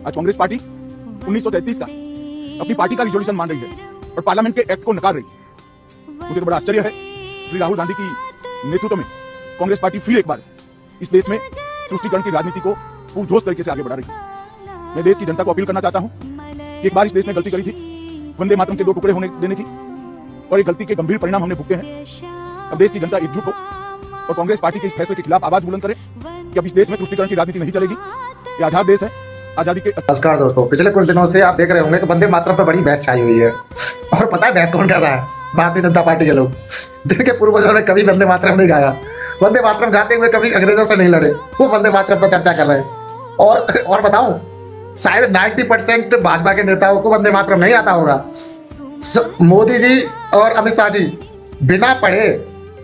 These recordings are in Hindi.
आज कांग्रेस पार्टी 1933 का अपनी पार्टी का रिजोल्यूशन मान रही है और पार्लियामेंट के एक्ट को नकार रही है। मुझे तो बड़ा आश्चर्य है, श्री राहुल गांधी की नेतृत्व में कांग्रेस पार्टी फिर एक बार इस देश में तुष्टीकरण की राजनीति को पुरजोश तरीके से आगे बढ़ा रही है। मैं देश की जनता को अपील करना चाहता हूं कि एक बार इस देश ने गलती करी थी वंदे मातरम के 2 टुकड़े होने देने की, और एक गलती के गंभीर परिणाम हमने भुगते हैं। अब देश की जनता एकजुट हो और कांग्रेस पार्टी के इस फैसले के खिलाफ आवाज बुलंद करे कि अब इस देश में तुष्टीकरण की राजनीति नहीं चलेगी। ये आजाद देश है, आजादी के। नमस्कार दोस्तों, पिछले कुछ दिनों से आप देख रहे होंगे कि वंदे मातरम पर बड़ी बहस छाई हुई है। और पता है बहस कौन कर रहा है? भारतीय जनता पार्टी के लोग, जिनके पूर्वजों ने कभी वंदे मातरम नहीं गाया, वंदे मातरम गाते हुए कभी अंग्रेजों से नहीं लड़े, वो वंदे मातरम पर चर्चा कर रहे हैं। और बताऊं, शायद 90% भाजपा के नेताओं को वंदे मातरम नहीं आता होगा। मोदी जी और अमित शाह जी बिना पढ़े,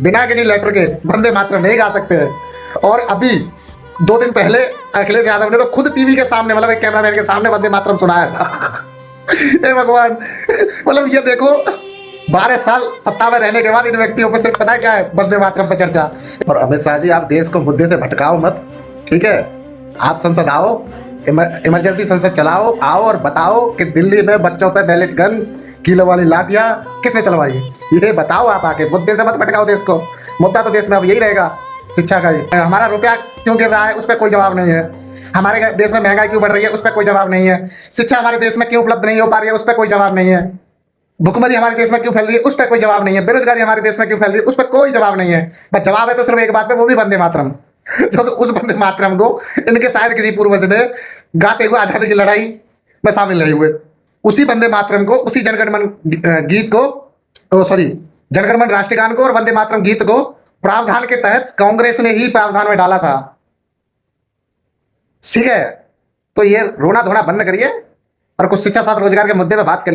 बिना किसी लेटर के वंदे मातरम नहीं गा सकते हैं। और अभी 2 दिन पहले अखिलेश यादव ने तो खुद टीवी के सामने, मतलब एक कैमरामैन के सामने वंदे मातरम सुनाया था। हे भगवान, मतलब ये देखो, 12 साल सत्ता में रहने के बाद इन व्यक्तियों पर सिर्फ पता है क्या है? वंदे मातरम पर चर्चा। और अमित शाह जी, आप देश को मुद्दे से भटकाओ मत, ठीक है? आप संसद आओ, इमरजेंसी संसद चलाओ, आओ और बताओ कि दिल्ली में बच्चों पे बैलेट गन, किलो वाली लाठियां किसने चलवाई, ये बताओ। आप आके मुद्दे से मत भटकाओ देश को। मुद्दा तो देश में अब यही रहेगा, शिक्षा का ही। हमारा रुपया क्यों गिर रहा है, उस पर कोई जवाब नहीं है। हमारे देश में महंगाई क्यों बढ़ रही है, उस पर कोई जवाब नहीं है। शिक्षा हमारे देश में क्यों उपलब्ध नहीं हो पा रही है, उस पर कोई जवाब नहीं है। भुखमरी हमारे देश में क्यों फैल रही है, उस पर कोई जवाब नहीं है। बेरोजगारी हमारे देश में क्यों फैल रही है, उस पर कोई जवाब नहीं है। बस जवाब है तो सिर्फ एक बात पे, वो भी वंदे मातरम। तो उस वंदे मातरम को इनके शायद किसी पूर्वज ने गाते हुए आजादी की लड़ाई में शामिल नहीं हुए, उसी वंदे मातरम को, उसी जनगणमन गीत को, सॉरी, जनगणमन राष्ट्रीय गान को और वंदे मातरम गीत को प्रावधान के तहत कांग्रेस ने ही प्रावधान में डाला था। ठीक है, तो ये रोना धोना बंद करिए और कुछ शिक्षा, स्वास्थ्य, रोजगार के मुद्दे पे बात करिए।